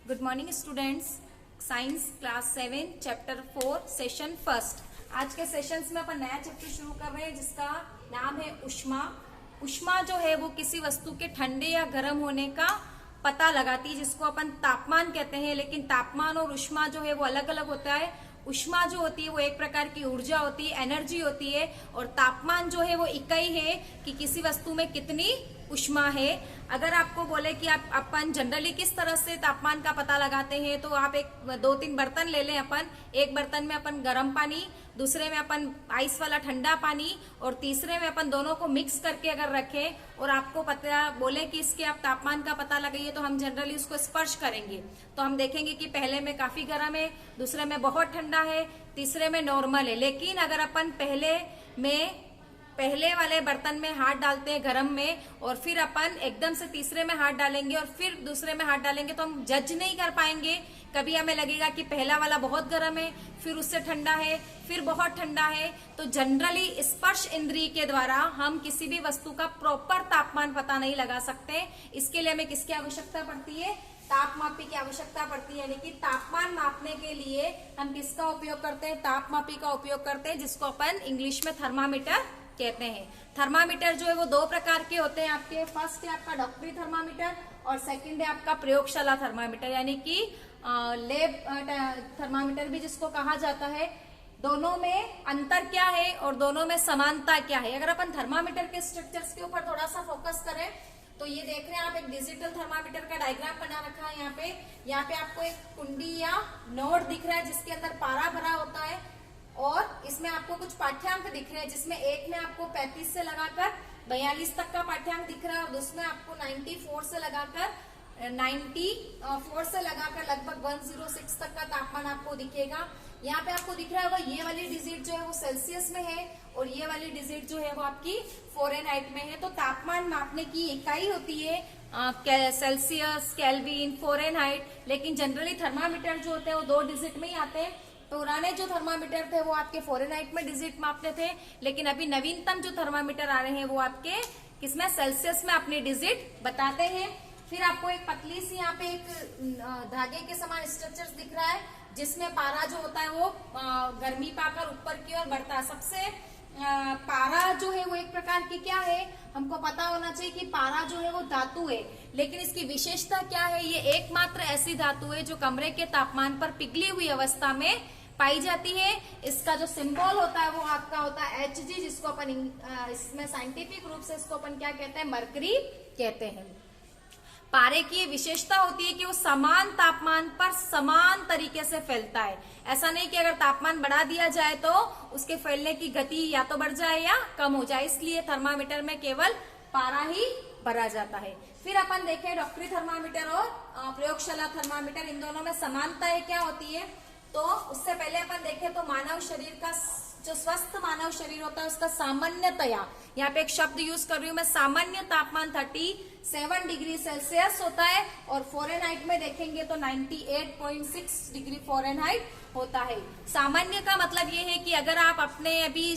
Good morning students. Science class 7 chapter 4 session first. आज के sessions में अपन नया चैप्टर शुरू कर रहे हैं जिसका नाम है ऊष्मा। ऊष्मा जो है वो किसी वस्तु के ठंडे या गर्म होने का पता लगाती है, जिसको अपन तापमान कहते हैं। लेकिन तापमान और ऊष्मा जो है वो अलग अलग होता है। ऊष्मा जो होती है वो एक प्रकार की ऊर्जा होती है, एनर्जी होती है, और तापमान जो है वो इकाई है कि किसी वस्तु में कितनी ऊष्मा है। अगर आपको बोले कि आप अपन जनरली किस तरह से तापमान का पता लगाते हैं, तो आप एक 2-3 बर्तन ले लें। अपन एक बर्तन में अपन गर्म पानी, दूसरे में अपन आइस वाला ठंडा पानी, और तीसरे में अपन दोनों को मिक्स करके अगर रखें और आपको पता बोले कि इसके आप तापमान का पता लगाइए, तो हम जनरली उसको स्पर्श करेंगे तो हम देखेंगे कि पहले में काफी गर्म है, दूसरे में बहुत ठंडा है, तीसरे में नॉर्मल है। लेकिन अगर अपन पहले वाले बर्तन में हाथ डालते हैं गर्म में, और फिर अपन एकदम से तीसरे में हाथ डालेंगे और फिर दूसरे में हाथ डालेंगे, तो हम जज नहीं कर पाएंगे। कभी हमें लगेगा कि पहला वाला बहुत गर्म है, फिर उससे ठंडा है, फिर बहुत ठंडा है। तो जनरली स्पर्श इंद्रिय के द्वारा हम किसी भी वस्तु का प्रॉपर तापमान पता नहीं लगा सकते। इसके लिए हमें किसकी आवश्यकता पड़ती है? तापमापी की आवश्यकता पड़ती है। यानी कि तापमान मापने के लिए हम किसका उपयोग करते हैं? तापमापी का उपयोग करते हैं, जिसको अपन इंग्लिश में थर्मामीटर कहते हैं। थर्मामीटर जो है वो 2 प्रकार के होते हैं आपके। फर्स्ट है आपका डॉक्टरी थर्मामीटर और सेकंड है आपका प्रयोगशाला थर्मामीटर, यानी कि लैब थर्मामीटर भी जिसको कहा जाता है। दोनों में अंतर क्या है और दोनों में समानता क्या है? अगर अपन थर्मामीटर के स्ट्रक्चर्स के ऊपर थोड़ा सा फोकस करें तो ये देख रहे हैं आप, एक डिजिटल थर्मामीटर का डायग्राम बना रखा है। यहाँ पे आपको एक कुंडी या नोड दिख रहा है जिसके अंदर पारा भरा होता है, और इसमें आपको कुछ पाठ्यांक दिख रहे हैं, जिसमें एक में आपको 35 से लगाकर 42 तक का पाठ्यांक दिख रहा है, और दूसरे में आपको 94 से लगाकर लगभग 106 तक का तापमान आपको दिखेगा। यहाँ पे आपको दिख रहा होगा ये वाली डिजिट जो है वो सेल्सियस में है, और ये वाली डिजिट जो है वो आपकी फ़ारेनहाइट में है। तो तापमान मापने की इकाई होती है सेल्सियस, केल्विन, फ़ारेनहाइट। लेकिन जनरली थर्मामीटर जो होते हैं वो 2 डिजिट में ही आते हैं। पुराने जो थर्मामीटर थे वो आपके फ़ारेनहाइट में डिजिट मापते थे, लेकिन अभी नवीनतम जो थर्मामीटर आ रहे हैं वो आपके किसमें? सेल्सियस में अपनी डिजिट बताते हैं। फिर आपको एक पतली सी यहाँ पे एक धागे के समान स्ट्रक्चर दिख रहा है, जिसमें पारा जो होता है वो गर्मी पाकर ऊपर की ओर बढ़ता है। सबसे पारा जो है वो एक प्रकार की क्या है, हमको पता होना चाहिए कि पारा जो है वो धातु है। लेकिन इसकी विशेषता क्या है? ये एकमात्र ऐसी धातु है जो कमरे के तापमान पर पिघली हुई अवस्था में पाई जाती है। इसका जो सिंबल होता है वो आपका होता है Hg, जिसको अपन इसमें साइंटिफिक रूप से इसको अपन क्या कहते हैं? मरकरी कहते हैं। पारे की विशेषता होती है कि वो समान तापमान पर समान तरीके से फैलता है। ऐसा नहीं कि अगर तापमान बढ़ा दिया जाए तो उसके फैलने की गति या तो बढ़ जाए या कम हो जाए, इसलिए थर्मामीटर में केवल पारा ही भरा जाता है। फिर अपन देखें डॉक्टरी थर्मामीटर और प्रयोगशाला थर्मामीटर, इन दोनों में समानताएं क्या होती है। तो उससे पहले अपन देखें तो मानव शरीर का जो स्वस्थ मानव शरीर होता है उसका सामान्यतया, यहाँ पे एक शब्द यूज कर रही हूँ मैं, सामान्य तापमान 37 डिग्री सेल्सियस होता है, और फ़ारेनहाइट में देखेंगे तो 98.6 डिग्री फ़ारेनहाइट होता है। सामान्य का मतलब ये है कि अगर आप अपने अभी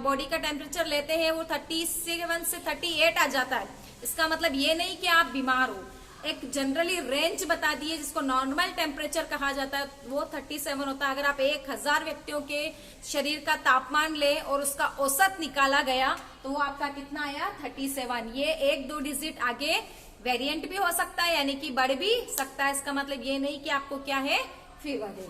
बॉडी का टेम्परेचर लेते हैं वो 37 से 38 आ जाता है, इसका मतलब ये नहीं कि आप बीमार हो। एक जनरली रेंज बता दी है जिसको नॉर्मल टेम्परेचर कहा जाता है, वो 37 होता है। अगर आप 1000 व्यक्तियों के शरीर का तापमान ले और उसका औसत निकाला गया तो वो आपका कितना आया? 37। ये 1-2 डिजिट आगे वेरिएंट भी हो सकता है, यानी कि बढ़ भी सकता है। इसका मतलब ये नहीं कि आपको क्या है? फीवर है।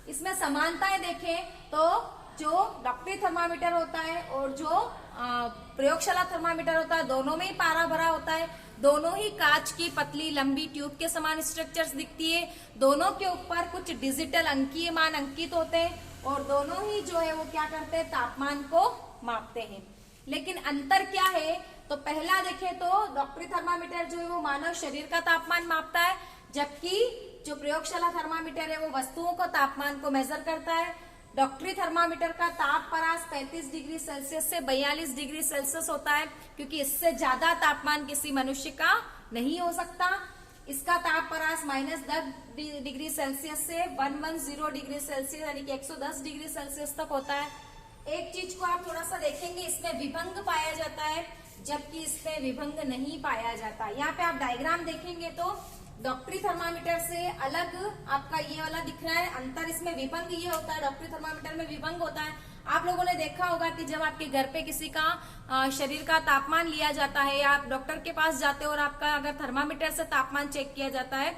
इसमें समानताएं देखें तो जो डॉक्टरी थर्मामीटर होता है और जो प्रयोगशाला थर्मामीटर होता है, दोनों में ही पारा भरा होता है। दोनों ही कांच की पतली लंबी ट्यूब के समान स्ट्रक्चर्स दिखती है। दोनों के ऊपर कुछ डिजिटल अंकीय मान अंकित होते हैं, और दोनों ही जो है वो क्या करते हैं? तापमान को मापते हैं। लेकिन अंतर क्या है? तो पहला देखें तो डॉक्टरी थर्मामीटर जो है वो मानव शरीर का तापमान मापता है, जबकि जो प्रयोगशाला थर्मामीटर है वो वस्तुओं को तापमान को मेजर करता है। डॉक्टरी थर्मामीटर का ताप परास 35 डिग्री सेल्सियस से 42 डिग्री सेल्सियस होता है, क्योंकि इससे ज्यादा तापमान किसी मनुष्य का नहीं हो सकता। इसका ताप परास -10 डिग्री सेल्सियस से 110 डिग्री सेल्सियस यानी कि 110 डिग्री सेल्सियस तक होता है। एक चीज को आप थोड़ा सा देखेंगे, इसमें विभंग पाया जाता है, जबकि इसमें विभंग नहीं पाया जाता। यहाँ पे आप डायग्राम देखेंगे तो डॉक्टरी थर्मामीटर से अलग आपका ये वाला दिख रहा है, अंतर इसमें विभंग ये होता है, डॉक्टरी थर्मामीटर में विभंग होता है। आप लोगों ने देखा होगा कि जब आपके घर पे किसी का शरीर का तापमान लिया जाता है या आप डॉक्टर के पास जाते हो और आपका अगर थर्मामीटर से तापमान चेक किया जाता है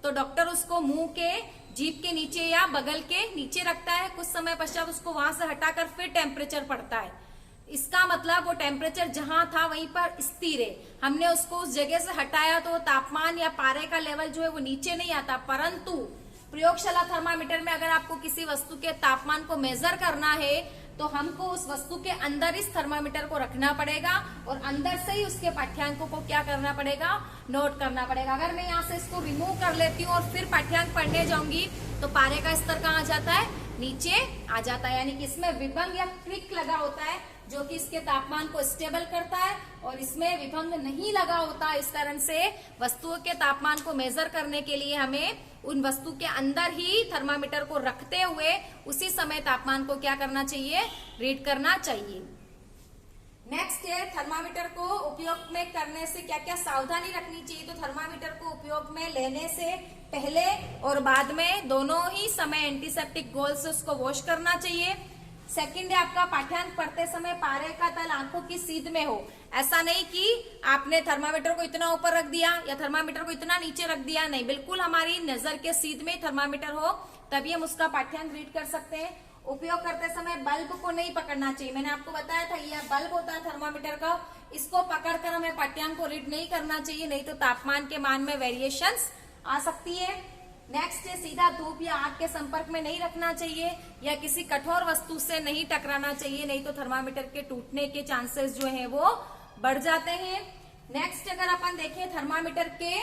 तो डॉक्टर उसको मुंह के जीभ के नीचे या बगल के नीचे रखता है, कुछ समय पश्चात उसको वहां से हटाकर फिर टेम्परेचर पढ़ता है। इसका मतलब वो टेम्परेचर जहां था वहीं पर स्थिर है, हमने उसको उस जगह से हटाया तो तापमान या पारे का लेवल जो है वो नीचे नहीं आता। परंतु प्रयोगशाला थर्मामीटर में अगर आपको किसी वस्तु के तापमान को मेजर करना है तो हमको उस वस्तु के अंदर इस थर्मामीटर को रखना पड़ेगा और अंदर से ही उसके पाठ्यांकों को क्या करना पड़ेगा, नोट करना पड़ेगा। अगर मैं यहाँ से इसको रिमूव कर लेती हूँ और फिर पाठ्यांक पढ़ने जाऊंगी तो पारे का स्तर कहाँ आ जाता है, नीचे आ जाता है। यानी कि इसमें विभंग या क्रिक लगा होता है जो कि इसके तापमान को स्टेबल करता है और इसमें विभंग नहीं लगा होता। इस कारण से वस्तुओं के तापमान को मेजर करने के लिए हमें उन वस्तु के अंदर ही थर्मामीटर को रखते हुए उसी समय तापमान को क्या करना चाहिए, रीड करना चाहिए। नेक्स्ट है थर्मामीटर को उपयोग में करने से क्या क्या सावधानी रखनी चाहिए। तो थर्मामीटर को उपयोग में लेने से पहले और बाद में दोनों ही समय एंटीसेप्टिक घोल से उसको वॉश करना चाहिए। सेकंड है आपका पाठ्यांक पढ़ते समय पारे का तल आंखों की सीध में हो। ऐसा नहीं कि आपने थर्मामीटर को इतना ऊपर रख दिया या थर्मामीटर को इतना नीचे रख दिया, नहीं, बिल्कुल हमारी नजर के सीध में थर्मामीटर हो तभी हम उसका पाठ्यांक रीड कर सकते हैं। उपयोग करते समय बल्ब को नहीं पकड़ना चाहिए। मैंने आपको बताया था यह बल्ब होता है थर्मामीटर का, इसको पकड़कर हमें पाठ्यांक को रीड नहीं करना चाहिए, नहीं तो तापमान के मान में वेरिएशंस आ सकती है। नेक्स्ट है सीधा धूप या आग के संपर्क में नहीं रखना चाहिए या किसी कठोर वस्तु से नहीं टकराना चाहिए, नहीं तो थर्मामीटर के टूटने के चांसेस जो है वो बढ़ जाते हैं। नेक्स्ट अगर अपन देखें थर्मामीटर के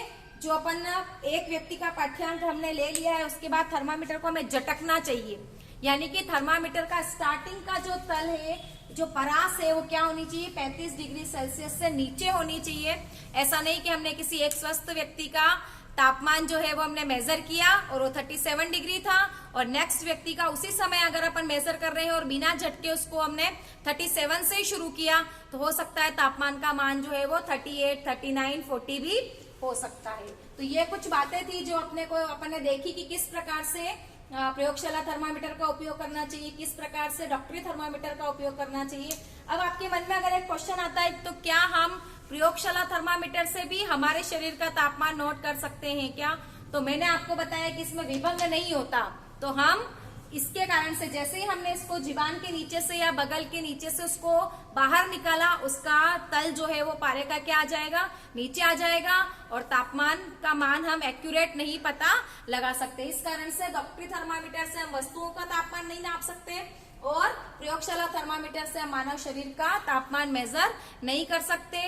जो अपन एक व्यक्ति का पाठ्यांक हमने ले लिया है उसके बाद थर्मामीटर को हमें झटकना चाहिए। यानी कि थर्मामीटर का स्टार्टिंग का जो तल है, जो परास है वो क्या होनी चाहिए, 35 डिग्री सेल्सियस से नीचे होनी चाहिए। ऐसा नहीं कि हमने किसी एक स्वस्थ व्यक्ति का तापमान जो है वो हमने मेजर किया और वो 37 डिग्री था और नेक्स्ट व्यक्ति का उसी समय अगर अपन मेजर कर रहे हैं और बिना झटके उसको हमने 37 से ही शुरू किया तो हो सकता है तापमान का मान जो है वो 38, 39, 40 भी हो सकता है। तो ये कुछ बातें थी जो अपन ने देखी कि किस प्रकार से प्रयोगशाला थर्मामीटर का उपयोग करना चाहिए, किस प्रकार से डॉक्टरी थर्मामीटर का उपयोग करना चाहिए। अब आपके मन में अगर एक क्वेश्चन आता है तो क्या हम प्रयोगशाला थर्मामीटर से भी हमारे शरीर का तापमान नोट कर सकते हैं क्या? तो मैंने आपको बताया कि इसमें विभंग नहीं होता, तो हम इसके कारण से जैसे ही हमने इसको जीवान के नीचे से या बगल के नीचे से उसको बाहर निकाला, उसका तल जो है वो पारे का क्या आ जाएगा, नीचे आ जाएगा और तापमान का मान हम एक्यूरेट नहीं पता लगा सकते। इस कारण से डॉक्टरी थर्मामीटर से हम वस्तुओं का तापमान नहीं नाप सकते और प्रयोगशाला थर्मामीटर से हम मानव शरीर का तापमान मेजर नहीं कर सकते।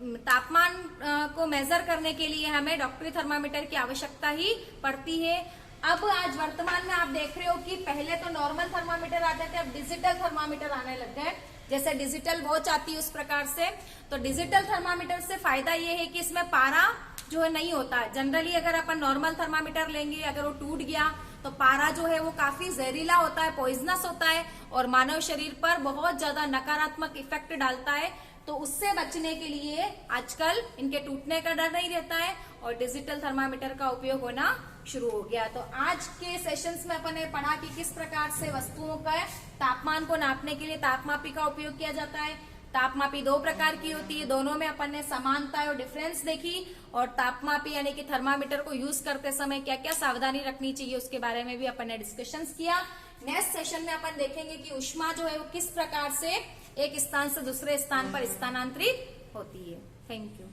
तापमान को मेजर करने के लिए हमें डॉक्टरी थर्मामीटर की आवश्यकता ही पड़ती है। अब आज वर्तमान में आप देख रहे हो कि पहले तो नॉर्मल थर्मामीटर आते थे, अब डिजिटल थर्मामीटर आने लग गए। जैसे डिजिटल वॉच आती है उस प्रकार से। तो डिजिटल थर्मामीटर से फायदा ये है कि इसमें पारा जो है नहीं होता है। जनरली अगर अपन नॉर्मल थर्मामीटर लेंगे, अगर वो टूट गया तो पारा जो है वो काफी जहरीला होता है, पॉइजनस होता है और मानव शरीर पर बहुत ज्यादा नकारात्मक इफेक्ट डालता है। तो उससे बचने के लिए आजकल इनके टूटने का डर नहीं रहता है और डिजिटल थर्मामीटर का उपयोग होना शुरू हो गया। तो आज के सेशंस में अपन ने पढ़ा कि किस प्रकार से वस्तुओं का तापमान को नापने के लिए तापमापी का उपयोग किया जाता है। तापमापी दो प्रकार की होती है, दोनों में अपन ने समानता और डिफरेंस देखी और तापमापी यानी कि थर्मामीटर को यूज करते समय क्या क्या सावधानी रखनी चाहिए उसके बारे में भी अपन ने डिस्कशंस किया। नेक्स्ट सेशन में अपन देखेंगे कि ऊष्मा जो है वो किस प्रकार से एक स्थान से दूसरे स्थान पर स्थानांतरित होती है। Thank you.